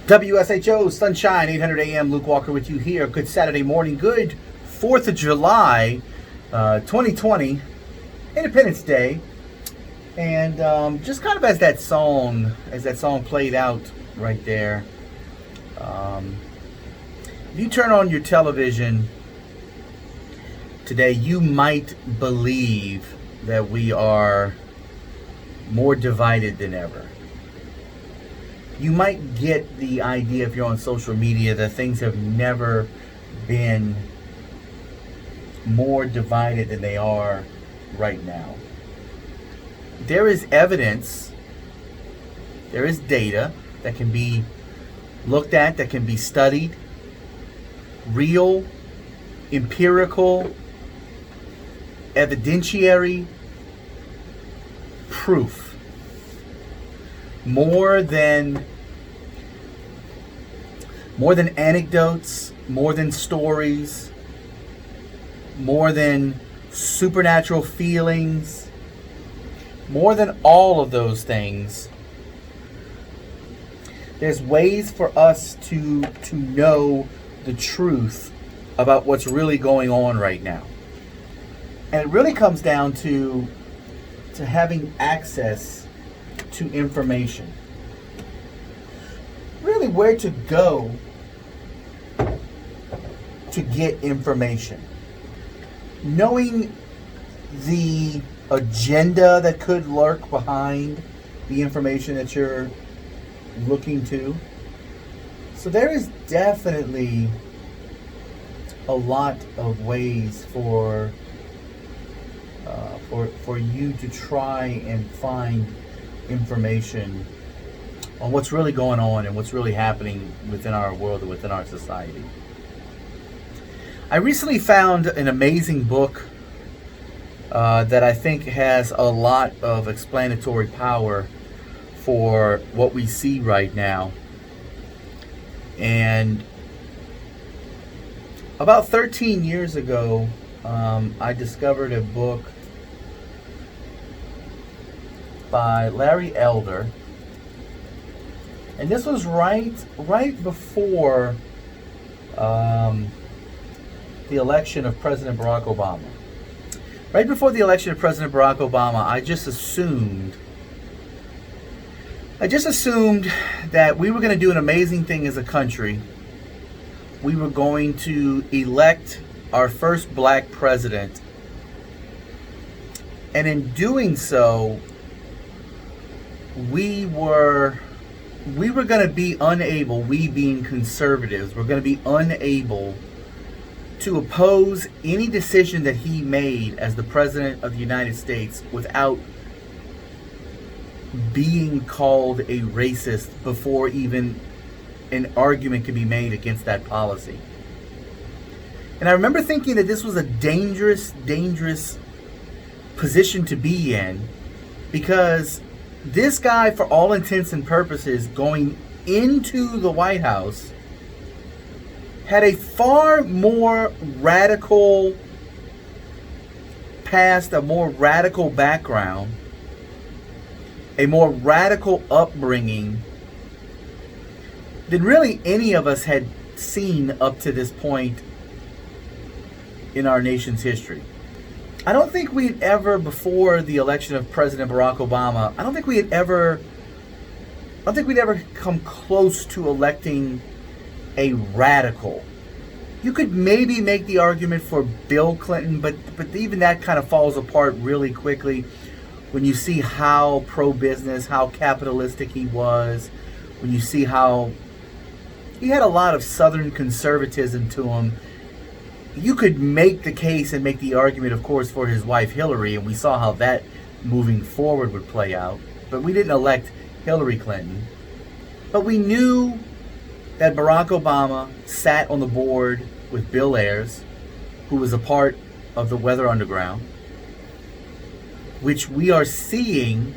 WSHO Sunshine 800 AM. Luke Walker with you here. Good Saturday morning. Good 4th of July, 2020, Independence Day. And just kind of as that song played out right there. If you turn on your television today, you might believe that we are more divided than ever. You might get the idea, if you're on social media, that things have never been more divided than they are right now. There is evidence, there is data that can be looked at, that can be studied, real, empirical, evidentiary proof. More than anecdotes, more than stories, more than supernatural feelings, more than all of those things. There's ways for us to know the truth about what's really going on right now. And it really comes down to having access to information. Really, where to go to get information. Knowing the agenda that could lurk behind the information that you're looking to. So there is definitely a lot of ways for you to try and find information on what's really going on and what's really happening within our world and within our society. I recently found an amazing book that I think has a lot of explanatory power for what we see right now. And about 13 years ago, I discovered a book by Larry Elder, and this was right before the election of President Barack Obama. Right before the election of President Barack Obama, I just assumed that we were going to do an amazing thing as a country. We were going to elect our first black president, and in doing so, we were going to be unable, we being conservatives, we're going to be unable to oppose any decision that he made as the President of the United States without being called a racist before even an argument could be made against that policy. And I remember thinking that this was a dangerous position to be in, because this guy, for all intents and purposes, going into the White House, had a far more radical past, a more radical background, a more radical upbringing than really any of us had seen up to this point in our nation's history. I don't think we'd ever, before the election of President Barack Obama, I don't think we'd ever come close to electing a radical. You could maybe make the argument for Bill Clinton, but even that kind of falls apart really quickly when you see how pro-business, how capitalistic he was, when you see how he had a lot of Southern conservatism to him. You could make the case and make the argument, of course, for his wife Hillary, and we saw how that moving forward would play out. But we didn't elect Hillary Clinton. But we knew that Barack Obama sat on the board with Bill Ayers, who was a part of the Weather Underground, which we are seeing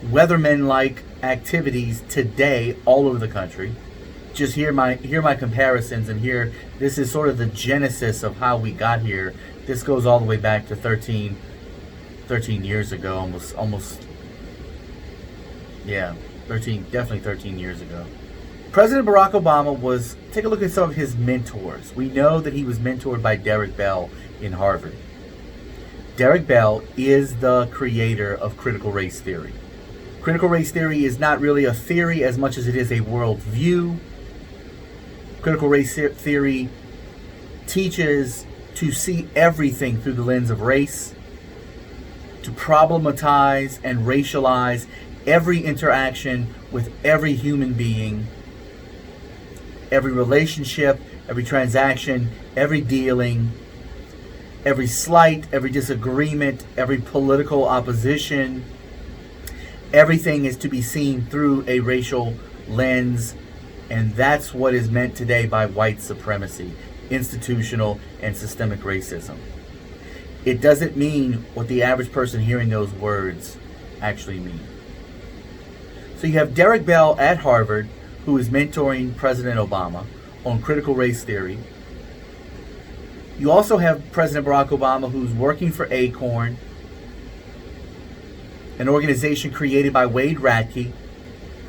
weathermen-like activities today all over the country. Just hear my comparisons, and here, this is sort of the genesis of how we got here. This goes all the way back to 13 years ago, almost, yeah, 13 years ago. President Barack Obama take a look at some of his mentors. We know that he was mentored by Derek Bell in Harvard. Derek Bell is the creator of critical race theory. Critical race theory is not really a theory as much as it is a worldview. Critical race theory teaches to see everything through the lens of race, to problematize and racialize every interaction with every human being, every relationship, every transaction, every dealing, every slight, every disagreement, every political opposition. Everything is to be seen through a racial lens, and that's what is meant today by white supremacy, institutional and systemic racism. It doesn't mean what the average person hearing those words actually mean. So you have Derek Bell at Harvard, who is mentoring President Obama on critical race theory. You also have President Barack Obama, who's working for ACORN, an organization created by Wade Radke.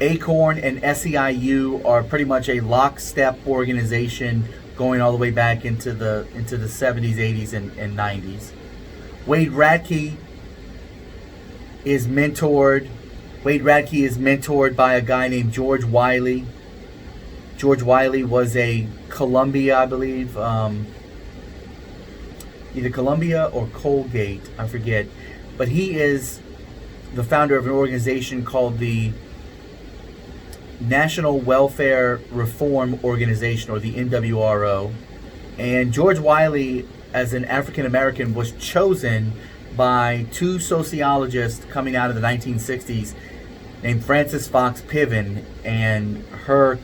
ACORN and SEIU are pretty much a lockstep organization going all the way back into the 70s, 80s, and 90s. Wade Radke is mentored by a guy named George Wiley. George Wiley was a Columbia, I believe, either Columbia or Colgate, I forget. But he is the founder of an organization called the National Welfare Reform Organization, or the NWRO. And George Wiley, as an African American, was chosen by two sociologists coming out of the 1960s named Frances Fox Piven and her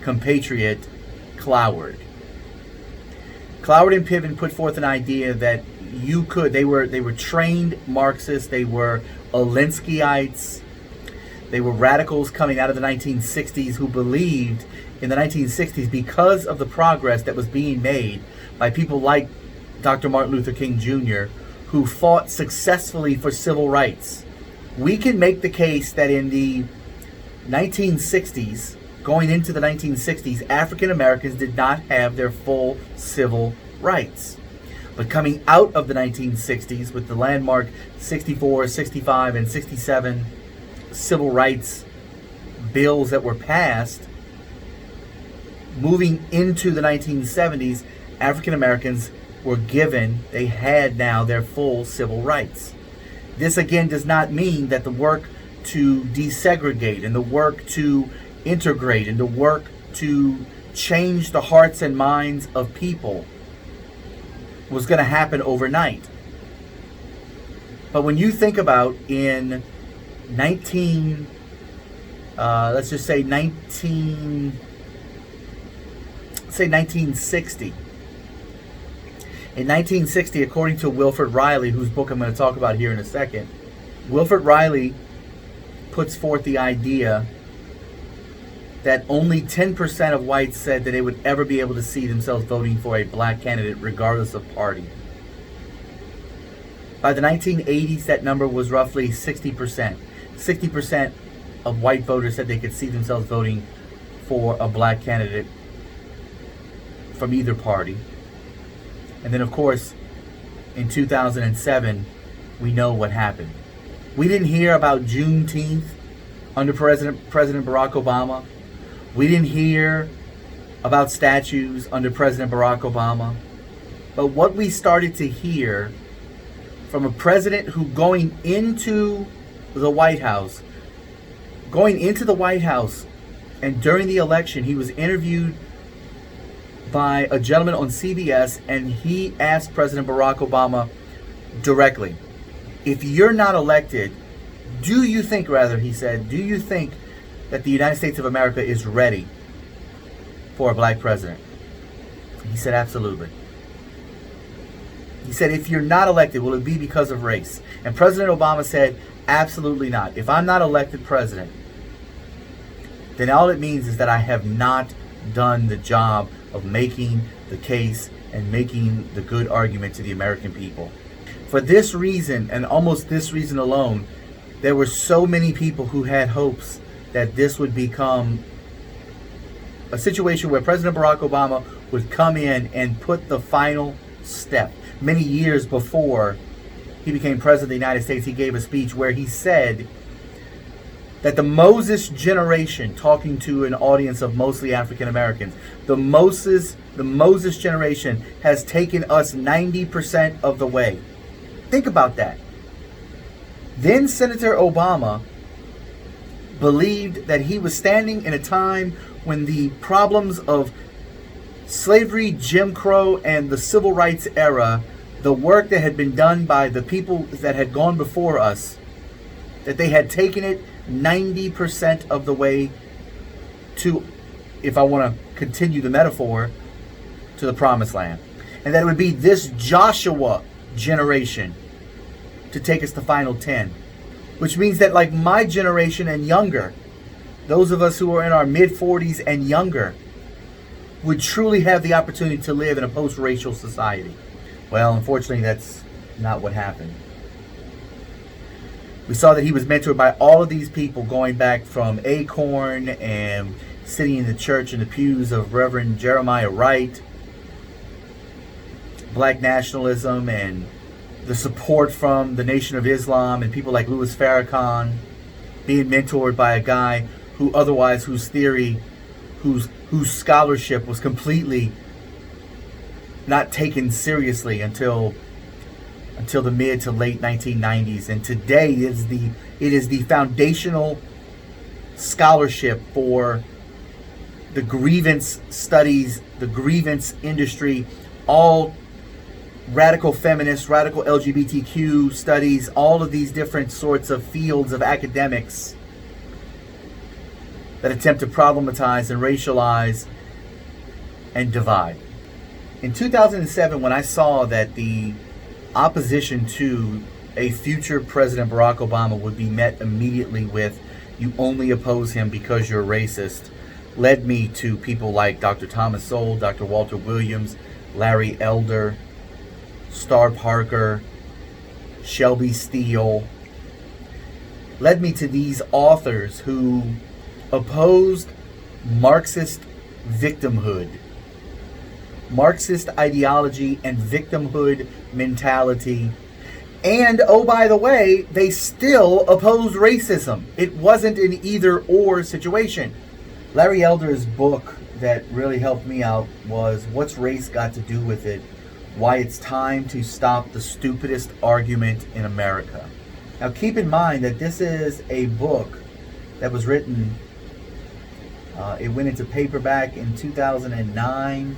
compatriot Cloward. Cloward and Piven put forth an idea that they were trained Marxists, they were Olenskyites, they were radicals coming out of the 1960s who believed in the 1960s, because of the progress that was being made by people like Dr. Martin Luther King Jr., who fought successfully for civil rights. We can make the case that in the 1960s, going into the 1960s, African Americans did not have their full civil rights. But coming out of the 1960s with the landmark 64, 65, and 67 civil rights bills that were passed, moving into the 1970s, African Americans they had now their full civil rights. This again does not mean that the work to desegregate and the work to integrate and the work to change the hearts and minds of people was going to happen overnight. But when you think about in 1960. In 1960, according to Wilfred Reilly, whose book I'm going to talk about here in a second, Wilfred Reilly puts forth the idea that only 10% of whites said that they would ever be able to see themselves voting for a black candidate regardless of party. By the 1980s, that number was roughly 60%. 60% of white voters said they could see themselves voting for a black candidate from either party. And then, of course, in 2007, we know what happened. We didn't hear about Juneteenth under President Barack Obama. We didn't hear about statues under President Barack Obama. But what we started to hear from a president who going into the White House and during the election, he was interviewed by a gentleman on CBS, and he asked President Barack Obama directly, if you're not elected, do you think that the United States of America is ready for a black president? He said, absolutely. He said, if you're not elected, will it be because of race? And President Obama said, absolutely not. If I'm not elected president, then all it means is that I have not done the job of making the case and making the good argument to the American people. For this reason, and almost this reason alone, there were so many people who had hopes that this would become a situation where President Barack Obama would come in and put the final step. Many years before he became president of the United States, he gave a speech where he said that the Moses generation, talking to an audience of mostly African Americans, the Moses generation has taken us 90% of the way. Think about that. Then Senator Obama believed that he was standing in a time when the problems of slavery, Jim Crow, and the civil rights era, the work that had been done by the people that had gone before us, that they had taken it 90% of the way to, if I want to continue the metaphor, to the promised land. And that it would be this Joshua generation to take us the final 10. Which means that like my generation and younger, those of us who are in our mid-40s and younger, would truly have the opportunity to live in a post-racial society. Well, unfortunately, that's not what happened. We saw that he was mentored by all of these people going back from Acorn and sitting in the church in the pews of Reverend Jeremiah Wright, black nationalism, and the support from the Nation of Islam and people like Louis Farrakhan, being mentored by a guy who otherwise, whose theory, whose scholarship was completely not taken seriously until the mid to late 1990s. And today it is the foundational scholarship for the grievance studies, the grievance industry, all radical feminists, radical LGBTQ studies, all of these different sorts of fields of academics that attempt to problematize and racialize and divide. In 2007, when I saw that the opposition to a future President Barack Obama would be met immediately with, "You only oppose him because you're racist," led me to people like Dr. Thomas Sowell, Dr. Walter Williams, Larry Elder, Star Parker, Shelby Steele, led me to these authors who opposed Marxist victimhood, Marxist ideology and victimhood mentality. And, oh, by the way, they still opposed racism. It wasn't an either-or situation. Larry Elder's book that really helped me out was What's Race Got to Do with It? Why It's Time to Stop the Stupidest Argument in America. Now keep in mind that this is a book that was written, it went into paperback in 2009.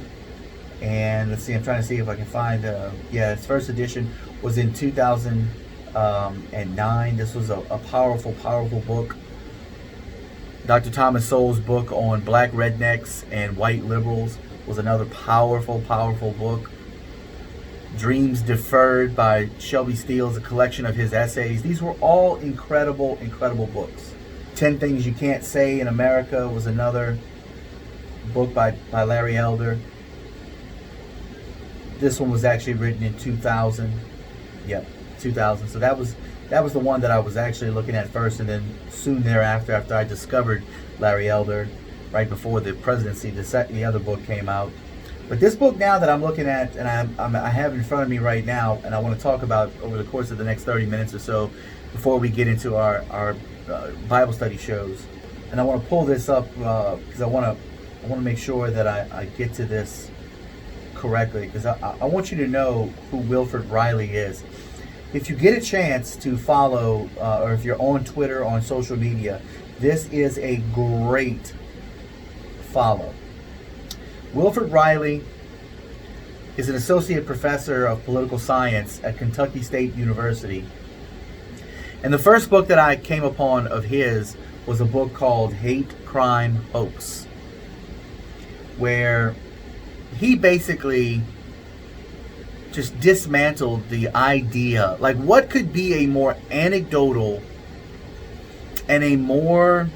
And let's see, I'm trying to see if I can find, its first edition was in 2009. This was a powerful, powerful book. Dr. Thomas Sowell's book on black rednecks and white liberals was another powerful, powerful book. Dreams Deferred by Shelby Steele is a collection of his essays. These were all incredible, incredible books. 10 Things You Can't Say in America was another book by Larry Elder. This one was actually written in 2000. Yep, 2000. So that was the one that I was actually looking at first, and then soon thereafter, after I discovered Larry Elder, right before the presidency, the other book came out. But this book now that I'm looking at, and I have in front of me right now, and I want to talk about over the course of the next 30 minutes or so, before we get into our Bible study shows, and I want to pull this up because I want to make sure that I get to this correctly, because I want you to know who Wilford Riley is. If you get a chance to follow, or if you're on Twitter, on social media, this is a great follow. Wilford Riley is an associate professor of political science at Kentucky State University. And the first book that I came upon of his was a book called Hate, Crime, Hoax, where he basically just dismantled the idea. Like, what could be a more anecdotal and a more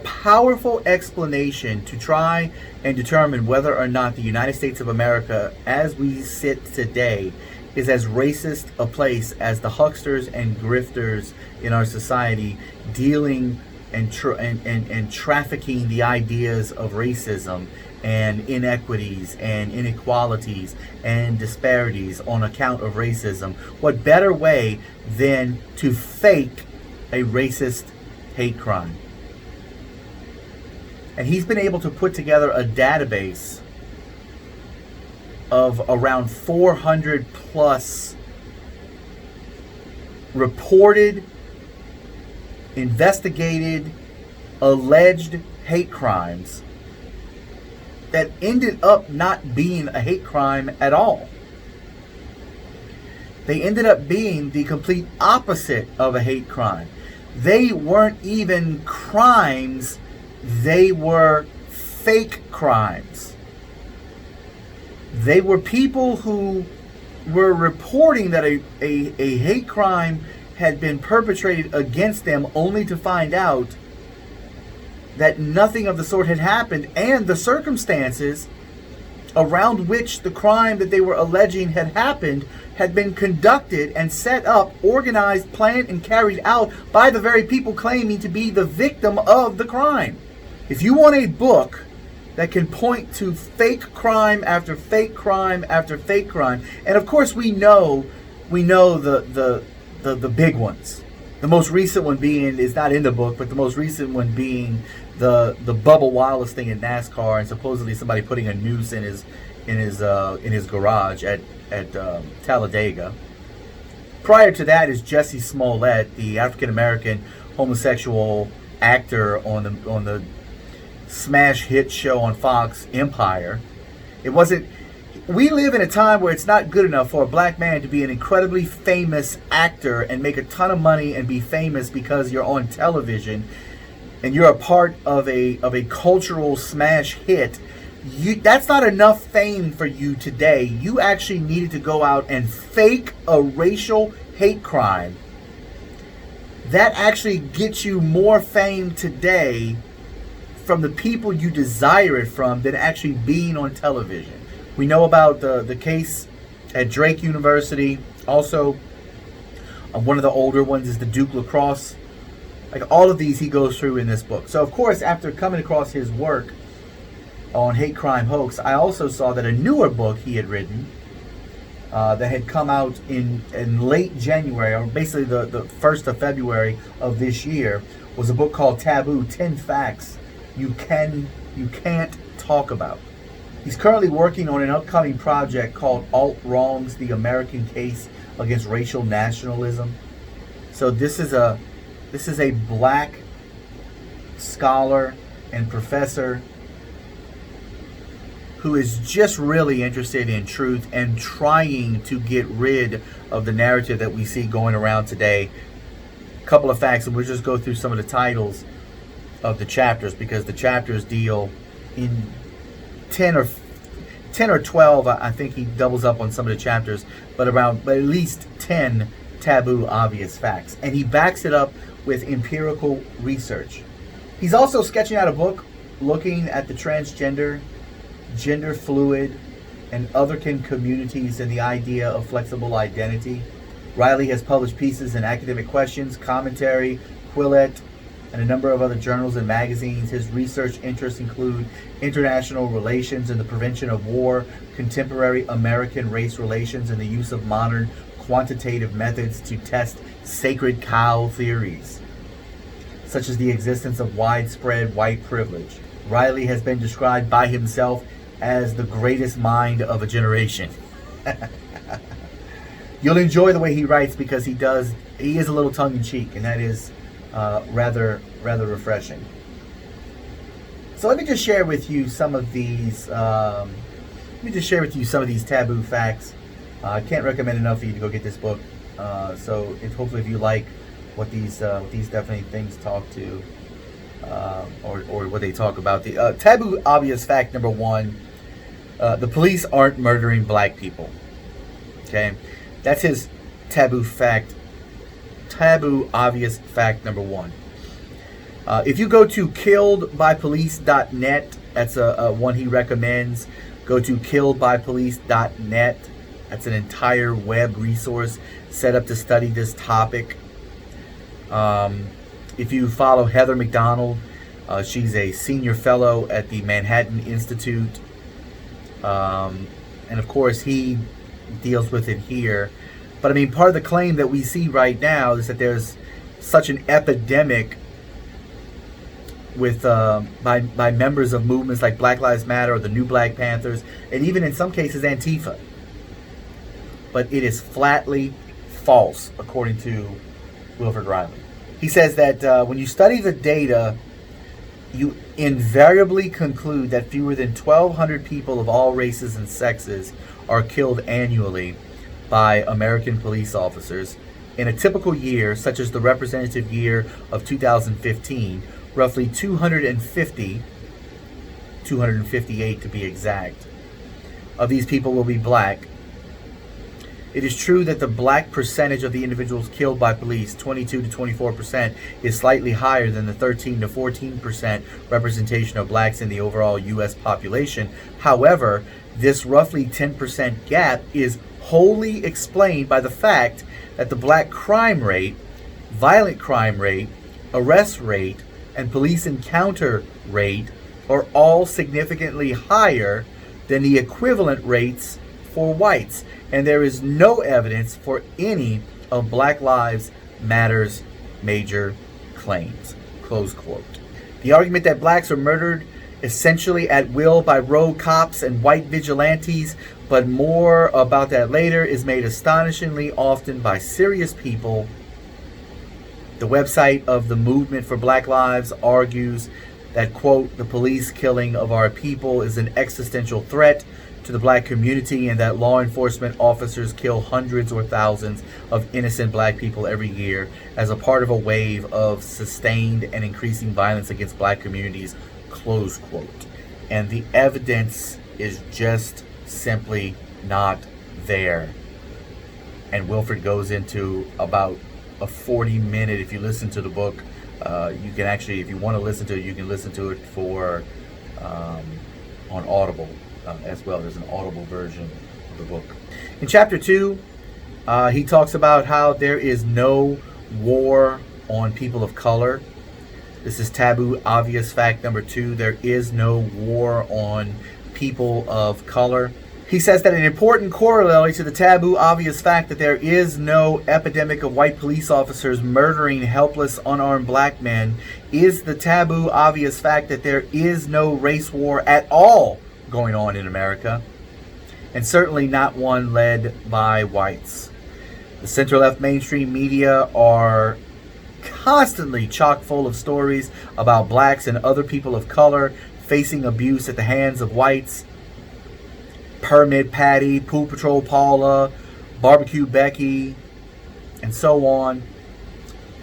powerful explanation to try and determine whether or not the United States of America, as we sit today, is as racist a place as the hucksters and grifters in our society dealing and trafficking the ideas of racism and inequities and inequalities and disparities on account of racism, what better way than to fake a racist hate crime? And he's been able to put together a database of around 400 plus reported, investigated, alleged hate crimes that ended up not being a hate crime at all. They ended up being the complete opposite of a hate crime. They weren't even crimes, they were fake crimes. They were people who were reporting that a hate crime had been perpetrated against them, only to find out that nothing of the sort had happened, and the circumstances around which the crime that they were alleging had happened had been conducted and set up, organized, planned, and carried out by the very people claiming to be the victim of the crime. If you want a book that can point to fake crime after fake crime after fake crime, and of course we know the big ones. The most recent one being, is not in the book, but the most recent one being the Bubba Wallace thing in NASCAR, and supposedly somebody putting a noose in his garage at Talladega. Prior to that is Jesse Smollett, the African American homosexual actor on the smash hit show on Fox, Empire. It wasn't. We live in a time where it's not good enough for a black man to be an incredibly famous actor and make a ton of money and be famous because you're on television and you're a part of a cultural smash hit. That's not enough fame for you today. You actually needed to go out and fake a racial hate crime. That actually gets you more fame today from the people you desire it from than actually being on television. We know about the case at Drake University. Also, one of the older ones is the Duke Lacrosse. Like, all of these he goes through in this book. So, of course, after coming across his work on hate crime hoax, I also saw that a newer book he had written that had come out in late January, or basically the 1st of February of this year, was a book called Taboo, 10 Facts You Can't Talk About. He's currently working on an upcoming project called Alt Wrongs, the American Case Against Racial Nationalism. So this is a black scholar and professor who is just really interested in truth and trying to get rid of the narrative that we see going around today. A couple of facts, and we'll just go through some of the titles of the chapters, because the chapters deal in 10 or 12, I think he doubles up on some of the chapters, but at least 10 taboo obvious facts. And he backs it up with empirical research. He's also sketching out a book looking at the transgender, gender fluid, and otherkin communities and the idea of flexible identity. Riley has published pieces in Academic Questions, Commentary, Quillette, and a number of other journals and magazines. His research interests include international relations and the prevention of war, contemporary American race relations, and the use of modern quantitative methods to test sacred cow theories, such as the existence of widespread white privilege. Riley has been described by himself as the greatest mind of a generation. You'll enjoy the way he writes, because he is a little tongue-in-cheek, and that is rather refreshing. So let me just share with you some of these. Taboo facts. I can't recommend enough for you to go get this book. So hopefully, if you like what these definitely things talk to, or what they talk about, the taboo obvious fact number 1: the police aren't murdering black people. Okay, that's his taboo fact. Taboo obvious fact number 1. If you go to killedbypolice.net, that's a one he recommends. Go to killedbypolice.net. That's an entire web resource set up to study this topic. If you follow Heather McDonald, she's a senior fellow at the Manhattan Institute. And of course, he deals with it here. But I mean, part of the claim that we see right now is that there's such an epidemic with by members of movements like Black Lives Matter or the New Black Panthers, and even in some cases Antifa. But it is flatly false, according to Wilfred Riley. He says that when you study the data, you invariably conclude that fewer than 1,200 people of all races and sexes are killed annually by American police officers. In a typical year, such as the representative year of 2015, roughly 258 to be exact, of these people will be black. It is true that the black percentage of the individuals killed by police, 22 to 24%, is slightly higher than the 13 to 14% representation of blacks in the overall U.S. population. However, this roughly 10% gap is wholly explained by the fact that the black crime rate, violent crime rate, arrest rate, and police encounter rate are all significantly higher than the equivalent rates for whites, and there is no evidence for any of Black Lives Matter's major claims. Close quote. The argument that blacks are murdered essentially at will by rogue cops and white vigilantes, but more about that later, is made astonishingly often by serious people. The website of the Movement for Black Lives argues that, quote, the police killing of our people is an existential threat to the black community, and that law enforcement officers kill hundreds or thousands of innocent black people every year as a part of a wave of sustained and increasing violence against black communities, close quote. And the evidence is just simply not there. And Wilfred goes into about a 40-minute, if you listen to the book, you can actually, if you want to listen to it, you can listen to it for on Audible as well. There's an Audible version of the book. In chapter 2, he talks about how there is no war on people of color. This is taboo obvious fact number 2. There is no war on people of color. He says that an important corollary to the taboo obvious fact that there is no epidemic of white police officers murdering helpless unarmed black men is the taboo obvious fact that there is no race war at all going on in America, and certainly not one led by whites. The center-left mainstream media are constantly chock full of stories about blacks and other people of color facing abuse at the hands of whites. Permit Patty, Pool Patrol Paula, Barbecue Becky, and so on.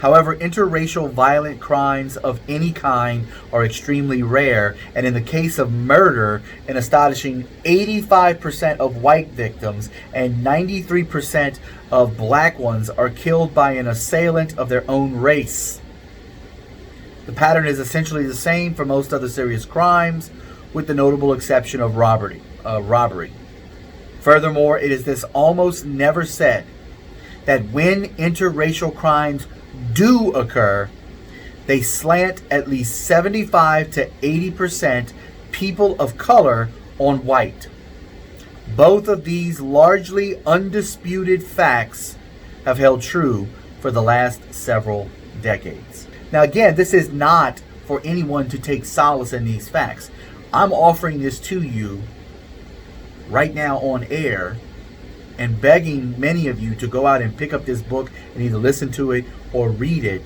However, interracial violent crimes of any kind are extremely rare, and in the case of murder, an astonishing 85% of white victims and 93% of black ones are killed by an assailant of their own race. The pattern is essentially the same for most other serious crimes, with the notable exception of robbery. Furthermore, it is this almost never said that when interracial crimes do occur, they slant at least 75 to 80% people of color on white. Both of these largely undisputed facts have held true for the last several decades. Now again, this is not for anyone to take solace in these facts. I'm offering this to you right now on air and begging many of you to go out and pick up this book and either listen to it or read it,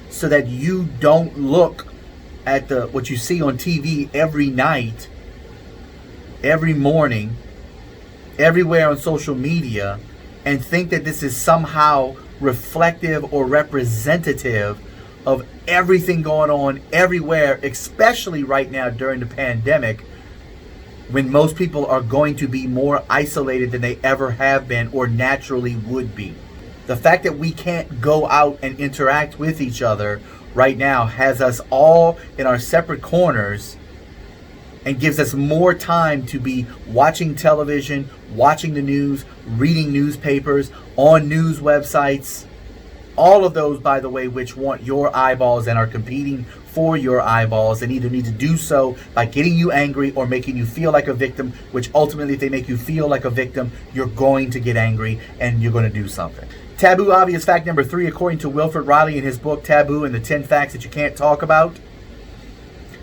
so that you don't look at what you see on TV every night, every morning, everywhere on social media, and think that this is somehow reflective or representative of everything going on everywhere, especially right now during the pandemic, when most people are going to be more isolated than they ever have been or naturally would be. The fact that we can't go out and interact with each other right now has us all in our separate corners and gives us more time to be watching television, watching the news, reading newspapers, on news websites, All of those, by the way, which want your eyeballs and are competing for your eyeballs and either need to do so by getting you angry or making you feel like a victim, which ultimately, if they make you feel like a victim, you're going to get angry and you're going to do something. Taboo obvious fact number 3, according to Wilfred Riley in his book Taboo and the 10 Facts That You Can't Talk About.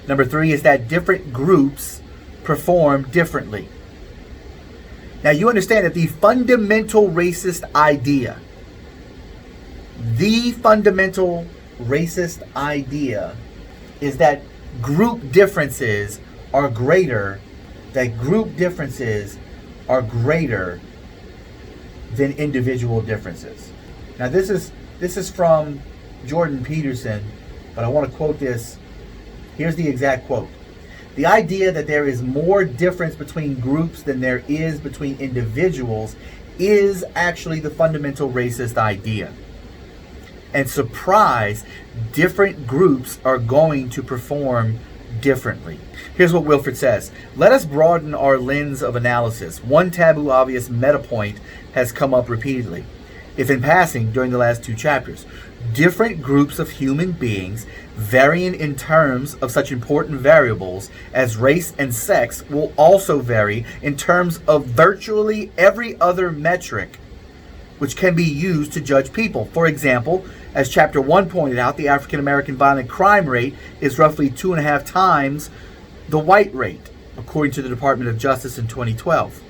Number 3 is that different groups perform differently. Now you understand that the fundamental racist idea is that group differences are greater than individual differences. Now this is from Jordan Peterson, but I want to quote this. Here's the exact quote. The idea that there is more difference between groups than there is between individuals is actually the fundamental racist idea. And surprise, different groups are going to perform differently. Here's what Wilfred says. Let us broaden our lens of analysis. One taboo obvious meta point has come up repeatedly, if in passing, during the last 2 chapters. Different groups of human beings, varying in terms of such important variables as race and sex, will also vary in terms of virtually every other metric which can be used to judge people. For example, as Chapter 1 pointed out, the African American violent crime rate is roughly 2.5 times the white rate, according to the Department of Justice in 2012.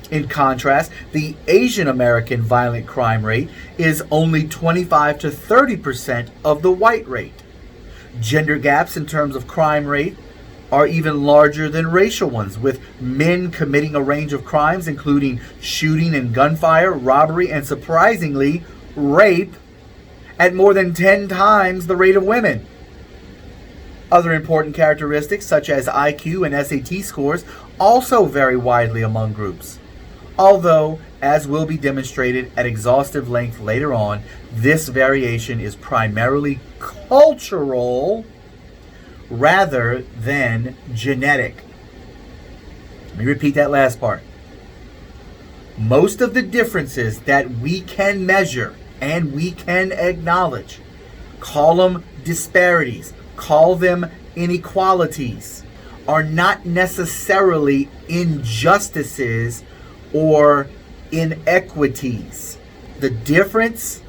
In contrast, the Asian American violent crime rate is only 25 to 30% of the white rate. Gender gaps in terms of crime rate are even larger than racial ones, with men committing a range of crimes including shooting and gunfire, robbery, and surprisingly, rape at more than 10 times the rate of women. Other important characteristics such as IQ and SAT scores also vary widely among groups. Although, as will be demonstrated at exhaustive length later on, this variation is primarily cultural rather than genetic. Let me repeat that last part. Most of the differences that we can measure and we can acknowledge, call them disparities, call them inequalities, are not necessarily injustices or inequities. The difference,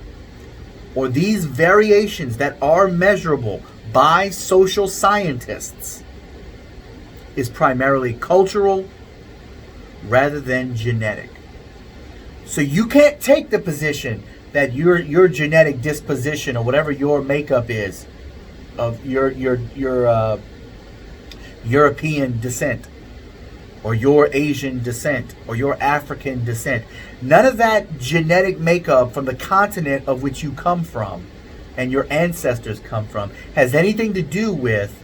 or these variations that are measurable by social scientists, is primarily cultural rather than genetic. So you can't take the position that your genetic disposition or whatever your makeup is of your European descent or your Asian descent or your African descent. None of that genetic makeup from the continent of which you come from and your ancestors come from has anything to do with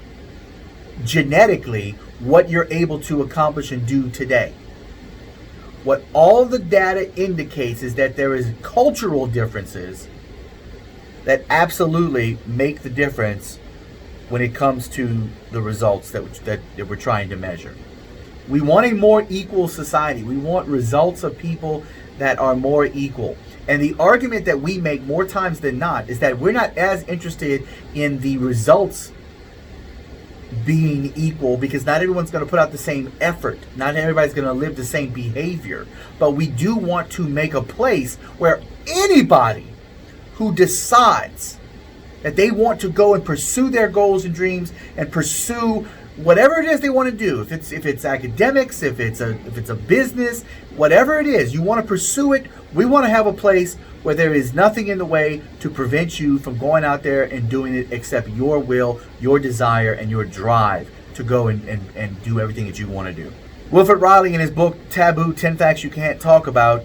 genetically what you're able to accomplish and do today. What all the data indicates is that there is cultural differences that absolutely make the difference when it comes to the results that we're trying to measure. We want a more equal society. We want results of people that are more equal. And the argument that we make more times than not is that we're not as interested in the results being equal because not everyone's going to put out the same effort. Not everybody's going to live the same behavior. But we do want to make a place where anybody who decides that they want to go and pursue their goals and dreams and pursue whatever it is they want to do, if it's academics, if it's a business, whatever it is, you want to pursue it. We want to have a place where there is nothing in the way to prevent you from going out there and doing it except your will, your desire, and your drive to go and do everything that you want to do. Wilfred Riley in his book Taboo, 10 Facts You Can't Talk About,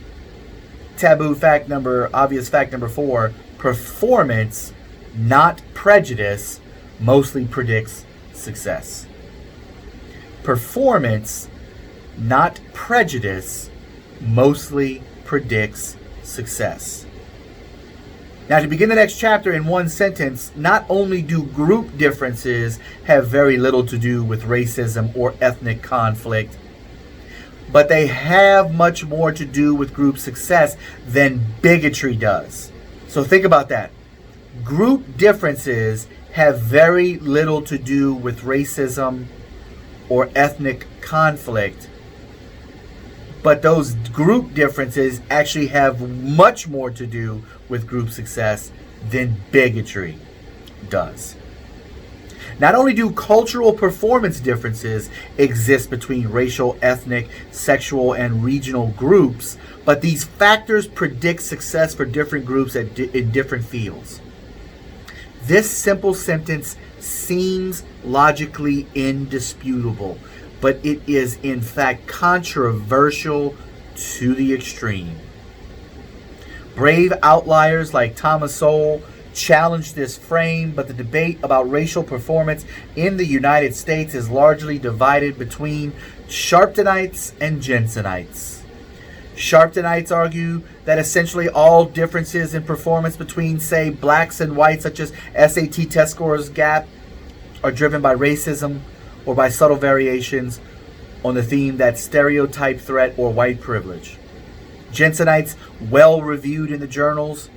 obvious fact number 4, performance, not prejudice, mostly predicts success. Performance, not prejudice, mostly predicts success. Now, to begin the next chapter in one sentence, not only do group differences have very little to do with racism or ethnic conflict, but they have much more to do with group success than bigotry does. So think about that. Group differences have very little to do with racism or ethnic conflict, but those group differences actually have much more to do with group success than bigotry does. Not only do cultural performance differences exist between racial, ethnic, sexual, and regional groups, but these factors predict success for different groups in different fields. This simple sentence seems logically indisputable, but it is in fact controversial to the extreme. Brave outliers like Thomas Sowell challenged this frame, but the debate about racial performance in the United States is largely divided between Sharptonites and Jensenites. Sharptonites argue that essentially all differences in performance between, say, blacks and whites, such as SAT test scores gap, are driven by racism or by subtle variations on the theme that stereotype threat or white privilege. Jensenites, well reviewed in the journals,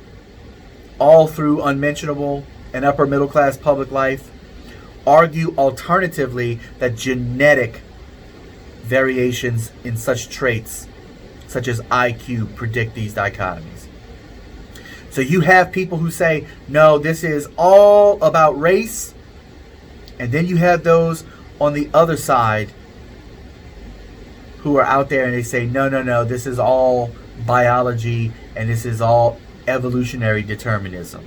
all through unmentionable and upper middle class public life, argue alternatively that genetic variations in such traits such as IQ predict these dichotomies. So you have people who say, no, this is all about race, and then you have those on the other side who are out there and they say, no, this is all biology and this is all evolutionary determinism.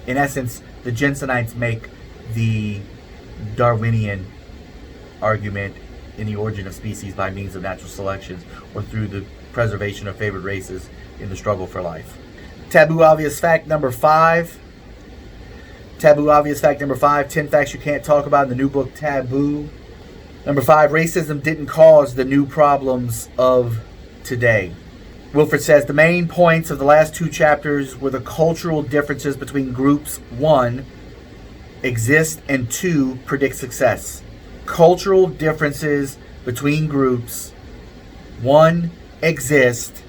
In essence, the Jensenites make the Darwinian argument in the origin of species by means of natural selection or through the preservation of favored races in the struggle for life. Taboo obvious fact number 5. Taboo obvious fact number 5, 10 facts you can't talk about in the new book Taboo. Number 5, racism didn't cause the new problems of today. Wilford says the main points of the last 2 chapters were the cultural differences between groups 1 exist and 2 predict success. Cultural differences between groups 1 exist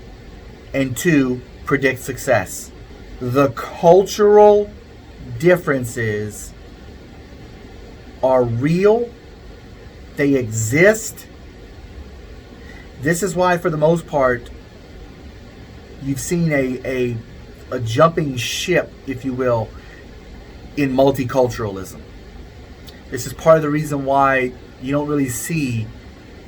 and 2 predict success. The cultural differences are real. They exist. This is why, for the most part, you've seen a jumping ship, if you will, in multiculturalism. This is part of the reason why you don't really see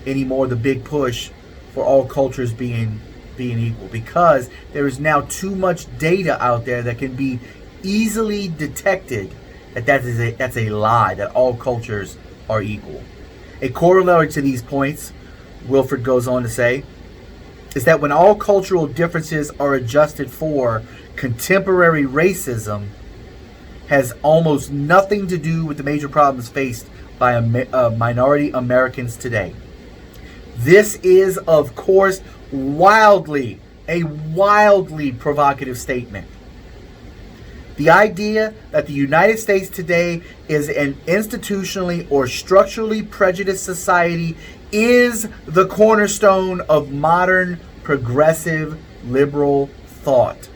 anymore the big push for all cultures being equal, because there is now too much data out there that can be easily detected that's a lie, that all cultures are equal. A corollary to these points, Wilford goes on to say, is that when all cultural differences are adjusted for, contemporary racism has almost nothing to do with the major problems faced by minority Americans today. This is, of course, a wildly provocative statement. The idea that the United States today is an institutionally or structurally prejudiced society is the cornerstone of modern progressive liberal thought.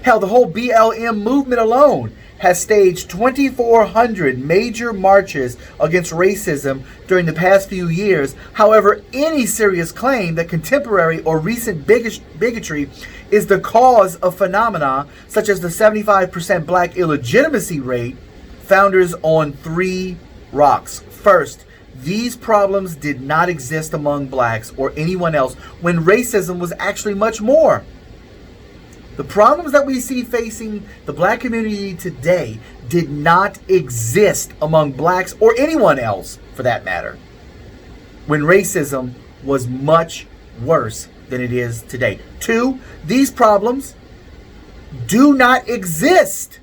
Hell, the whole BLM movement alone has staged 2,400 major marches against racism during the past few years. However, any serious claim that contemporary or recent bigotry is the cause of phenomena such as the 75% black illegitimacy rate founders on 3 rocks. First, these problems did not exist among blacks or anyone else when racism was actually much more. The problems that we see facing the black community today did not exist among blacks or anyone else, for that matter, when racism was much worse than it is today. 2, these problems do not exist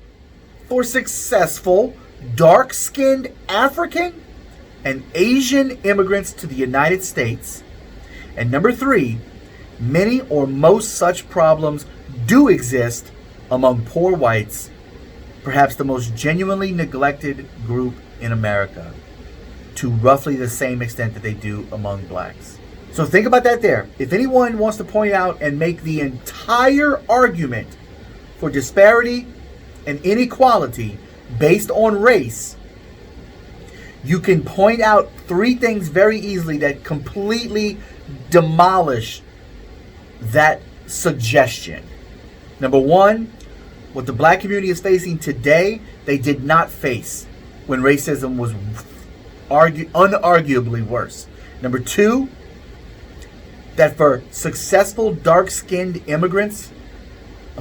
for successful, dark-skinned African and Asian immigrants to the United States. And number 3, many or most such problems do exist among poor whites, perhaps the most genuinely neglected group in America, to roughly the same extent that they do among blacks. So think about that there. If anyone wants to point out and make the entire argument for disparity and inequality based on race, you can point out three things very easily that completely demolish that suggestion. Number one, what the black community is facing today, they did not face when racism was unarguably worse. Number two, that for successful dark-skinned immigrants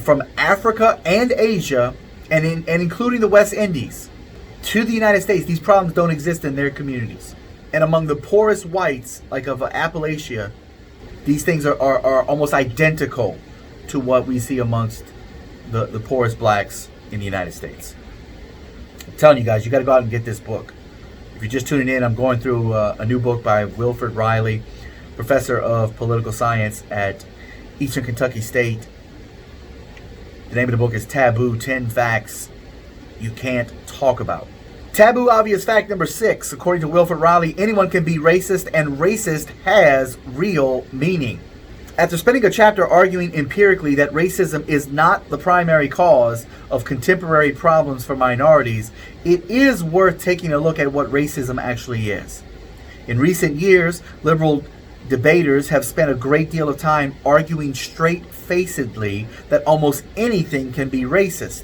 from Africa and Asia, and including the West Indies, to the United States, these problems don't exist in their communities. And among the poorest whites, like of Appalachia, these things are almost identical to what we see amongst the poorest blacks in the United States. I'm telling you guys, you got to go out and get this book. If you're just tuning in, I'm going through a new book by Wilfred Riley, professor of political science at Eastern Kentucky State. The name of the book is Taboo, 10 Facts You Can't Talk About. Taboo obvious fact number 6, according to Wilfred Riley, anyone can be racist, and racist has real meaning. After spending a chapter arguing empirically that racism is not the primary cause of contemporary problems for minorities, it is worth taking a look at what racism actually is. In recent years, liberal debaters have spent a great deal of time arguing straight-facedly that almost anything can be racist.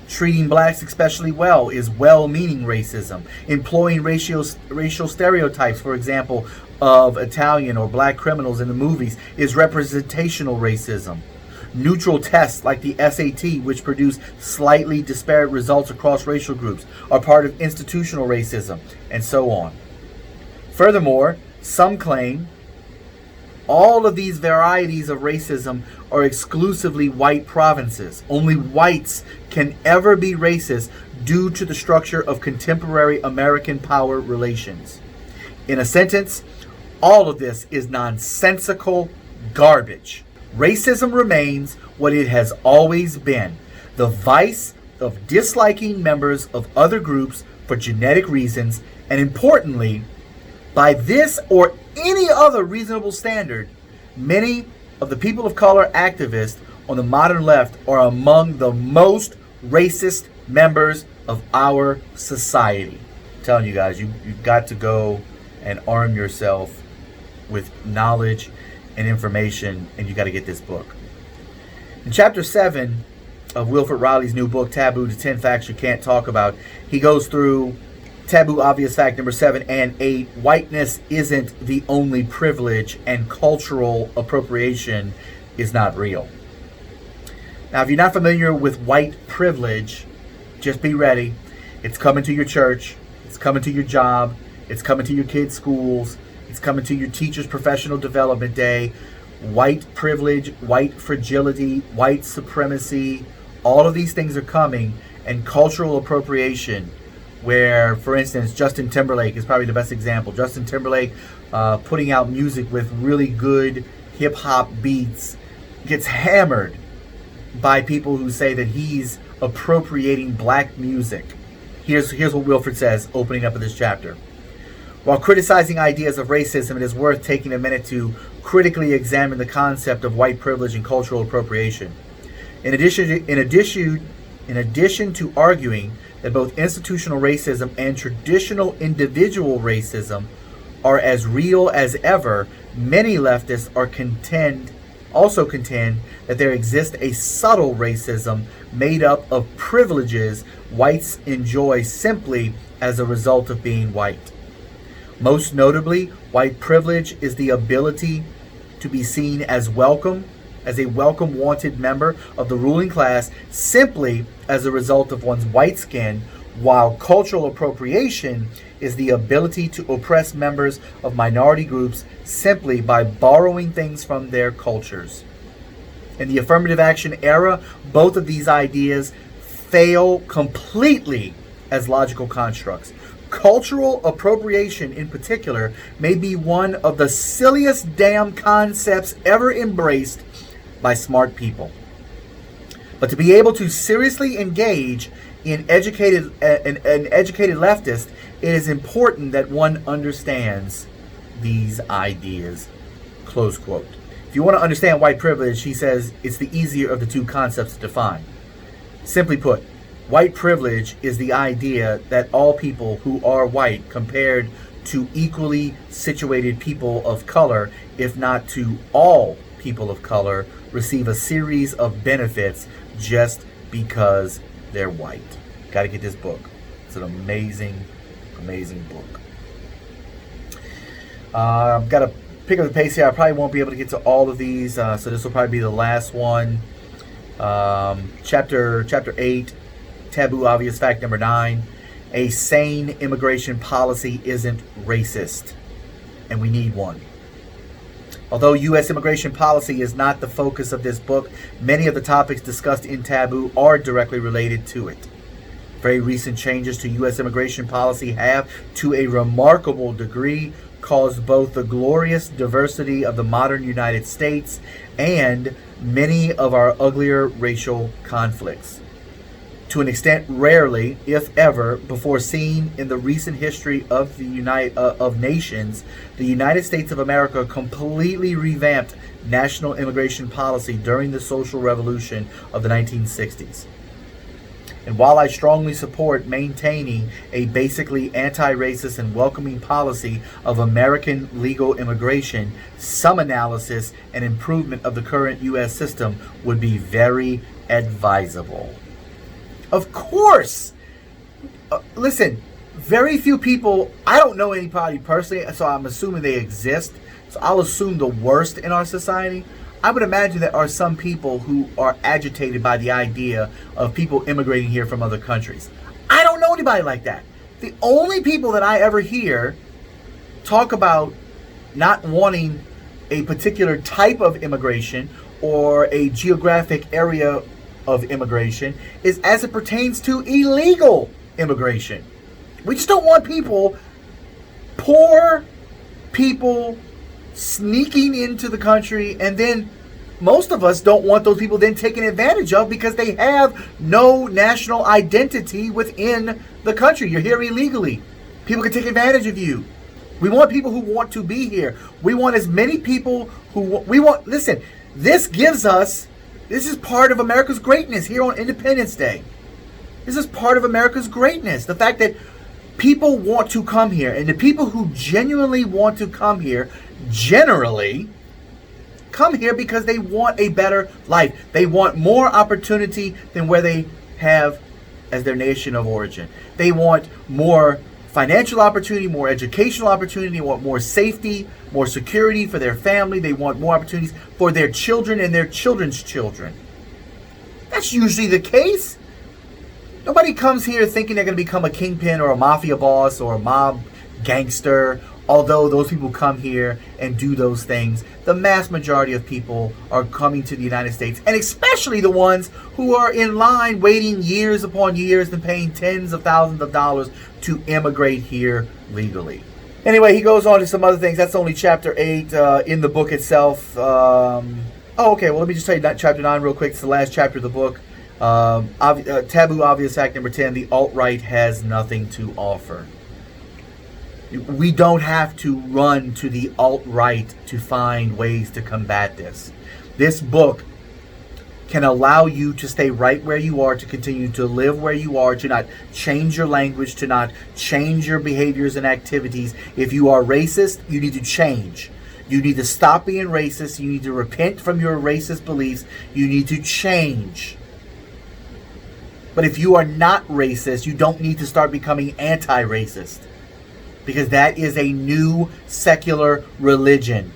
Treating blacks especially well is well-meaning racism. Employing racial stereotypes, for example, of Italian or black criminals in the movies is representational racism. Neutral tests like the SAT, which produce slightly disparate results across racial groups, are part of institutional racism, and so on. Furthermore, some claim all of these varieties of racism are exclusively white provinces. Only whites can ever be racist due to the structure of contemporary American power relations. In a sentence, all of this is nonsensical garbage. Racism remains what it has always been: the vice of disliking members of other groups for genetic reasons, and importantly, by this or any other reasonable standard, many of the people of color activists on the modern left are among the most racist members of our society. I'm telling you guys, you've got to go and arm yourself with knowledge and information, and you got to get this book. In chapter 7 of Wilfred Riley's new book, Taboo, the 10 Facts You Can't Talk About, he goes through taboo obvious fact number 7 and 8. Whiteness isn't the only privilege, and cultural appropriation is not real. Now, if you're not familiar with white privilege, just be ready. It's coming to your church. It's coming to your job. It's coming to your kids' schools. It's coming to your teacher's professional development day. White privilege, white fragility, white supremacy, all of these things are coming. And cultural appropriation, where, for instance, Justin Timberlake is probably the best example. Justin Timberlake putting out music with really good hip-hop beats gets hammered by people who say that he's appropriating black music. Here's what Wilfred says, opening up of this chapter. While criticizing ideas of racism, it is worth taking a minute to critically examine the concept of white privilege and cultural appropriation. In addition to arguing that both institutional racism and traditional individual racism are as real as ever, many leftists also contend that there exists a subtle racism made up of privileges whites enjoy simply as a result of being white. Most notably, white privilege is the ability to be seen as a welcome wanted member of the ruling class simply as a result of one's white skin, while cultural appropriation is the ability to oppress members of minority groups simply by borrowing things from their cultures. In the affirmative action era, both of these ideas fail completely as logical constructs. Cultural appropriation, in particular, may be one of the silliest damn concepts ever embraced by smart people. But to be able to seriously engage in educated leftists, it is important that one understands these ideas close quote. If you want to understand white privilege, he says it's the easier of the two concepts to define. Simply put, white privilege is the idea that all people who are white compared to equally situated people of color, if not to all people of color, receive a series of benefits just because they're white. Got to get this book. It's an amazing, amazing book. I've got to pick up the pace here. I probably won't be able to get to all of these, so this will probably be the last one. Chapter 8, Taboo Obvious Fact number 9. A sane immigration policy isn't racist, and we need one. Although U.S. immigration policy is not the focus of this book, many of the topics discussed in Taboo are directly related to it. Very recent changes to U.S. immigration policy have, to a remarkable degree, caused both the glorious diversity of the modern United States and many of our uglier racial conflicts. To an extent rarely, if ever, before seen in the recent history of of nations, the United States of America completely revamped national immigration policy during the social revolution of the 1960s. And while I strongly support maintaining a basically anti-racist and welcoming policy of American legal immigration, some analysis and improvement of the current U.S. system would be very advisable. Of course! Listen, very few people, I don't know anybody personally, so I'm assuming they exist, so I'll assume the worst in our society. I would imagine there are some people who are agitated by the idea of people immigrating here from other countries. I don't know anybody like that. The only people that I ever hear talk about not wanting a particular type of immigration or a geographic area of immigration is as it pertains to illegal immigration. We just don't want people, poor people, sneaking into the country, and then most of us don't want those people then taken advantage of because they have no national identity within the country. You're here illegally. People can take advantage of you. We want people who want to be here. We want as many people who listen, this is part of America's greatness here on Independence Day. This is part of America's greatness. The fact that people want to come here, and the people who genuinely want to come here generally come here because they want a better life. They want more opportunity than where they have as their nation of origin. They want more financial opportunity, more educational opportunity. They want more safety, more security for their family. They want more opportunities for their children and their children's children. That's usually the case. Nobody comes here thinking they're going to become a kingpin or a mafia boss or a mob gangster. Although those people come here and do those things, the mass majority of people are coming to the United States, and especially the ones who are in line waiting years upon years and paying tens of thousands of dollars to immigrate here legally. Anyway, he goes on to some other things. That's only chapter 8 in the book itself. Okay, well, let me just tell you chapter 9 real quick. It's the last chapter of the book. Taboo Obvious Fact number 10, the alt-right has nothing to offer. We don't have to run to the alt-right to find ways to combat this. This book can allow you to stay right where you are, to continue to live where you are, to not change your language, to not change your behaviors and activities. If you are racist, you need to change. You need to stop being racist. You need to repent from your racist beliefs. You need to change. But if you are not racist, you don't need to start becoming anti-racist. Because that is a new secular religion.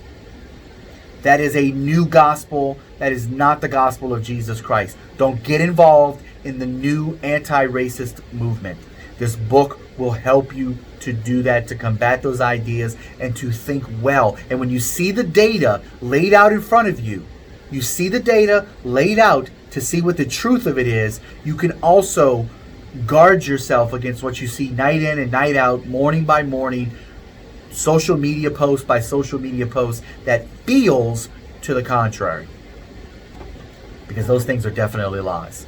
That is a new gospel. That is not the gospel of Jesus Christ. Don't get involved in the new anti-racist movement. This book will help you to do that, to combat those ideas, and to think well. And when you see the data laid out in front of you, you see the data laid out to see what the truth of it is, you can also guard yourself against what you see night in and night out, morning by morning, social media post by social media post that feels to the contrary. Because those things are definitely lies.